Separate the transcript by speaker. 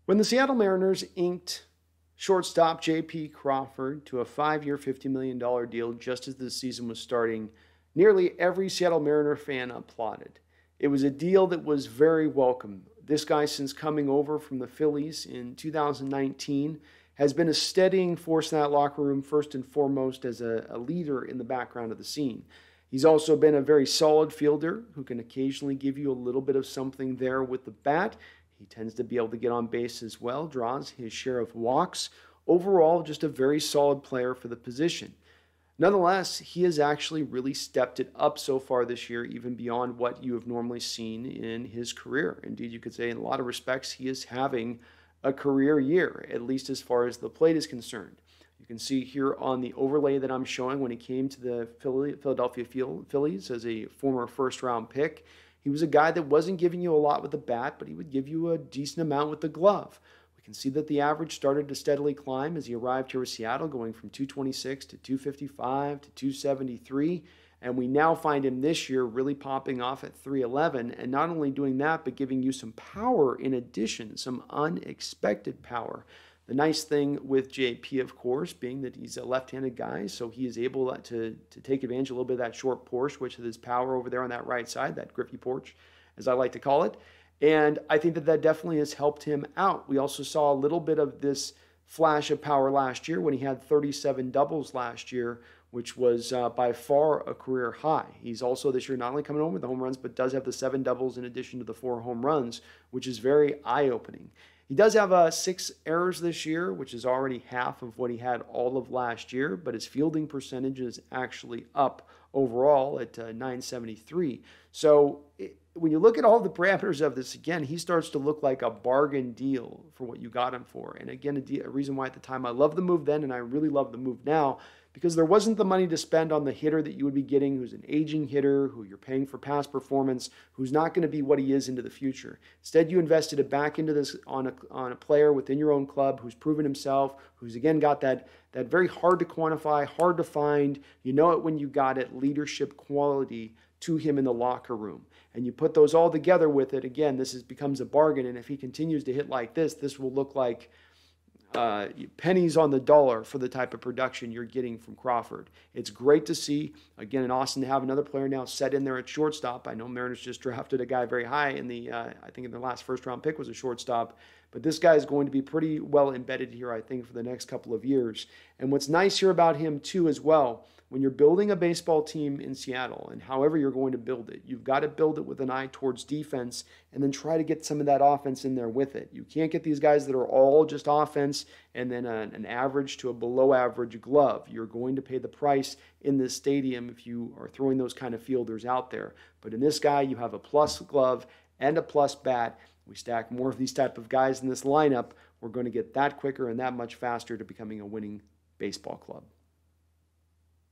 Speaker 1: When the Seattle Mariners inked shortstop J.P. Crawford to a 5-year, $50 million deal just as the season was starting, nearly every Seattle Mariner fan applauded. It was a deal that was very welcome. This guy, since coming over from the Phillies in 2019, has been a steadying force in that locker room, first and foremost as a leader in the background of the scene. He's also been a very solid fielder who can occasionally give you a little bit of something there with the bat. He tends to be able to get on base as well, draws his share of walks. Overall, just a very solid player for the position. Nonetheless, he has actually really stepped it up so far this year, even beyond what you have normally seen in his career. Indeed, you could say in a lot of respects, he is having a career year, at least as far as the plate is concerned. You can see here on the overlay that I'm showing when he came to the Philadelphia Phillies as a former first-round pick. He was a guy that wasn't giving you a lot with the bat, but he would give you a decent amount with the glove. We can see that the average started to steadily climb as he arrived here with Seattle, going from 226 to 255 to 273. And we now find him this year really popping off at 311. And not only doing that, but giving you some power in addition, some unexpected power. The nice thing with JP, of course, being that he's a left-handed guy, so he is able to take advantage a little bit of that short porch, which is his power over there on that right side, that griffy porch, as I like to call it. And I think that that definitely has helped him out. We also saw a little bit of this flash of power last year when he had 37 doubles last year, which was by far a career high. He's also this year not only coming home with the home runs, but does have the 7 doubles in addition to the 4 home runs, which is very eye-opening. He does have 6 errors this year, which is already half of what he had all of last year, but his fielding percentage is actually up overall at 973. So when you look at all the parameters of this, again, he starts to look like a bargain deal for what you got him for. And again, a reason why at the time I loved the move then and I really love the move now, because there wasn't the money to spend on the hitter that you would be getting, who's an aging hitter, who you're paying for past performance, who's not going to be what he is into the future. Instead, you invested it back into this on a player within your own club who's proven himself, who's again got that very hard to quantify, hard to find, you know it when you got it, leadership quality to him in the locker room. And you put those all together with it, again, this becomes a bargain. And if he continues to hit like this will look like pennies on the dollar for the type of production you're getting from Crawford. It's great to see, again, in Austin to have another player now set in there at shortstop. I know Mariners just drafted a guy very high in the, I think in their last first-round pick was a shortstop. But this guy is going to be pretty well embedded here, I think, for the next couple of years. And what's nice here about him, too, as well, when you're building a baseball team in Seattle, and however you're going to build it, you've got to build it with an eye towards defense and then try to get some of that offense in there with it. You can't get these guys that are all just offense and then an average to a below average glove. You're going to pay the price in this stadium if you are throwing those kind of fielders out there. But in this guy, you have a plus glove and a plus bat. We stack more of these type of guys in this lineup, we're going to get that quicker and that much faster to becoming a winning baseball club.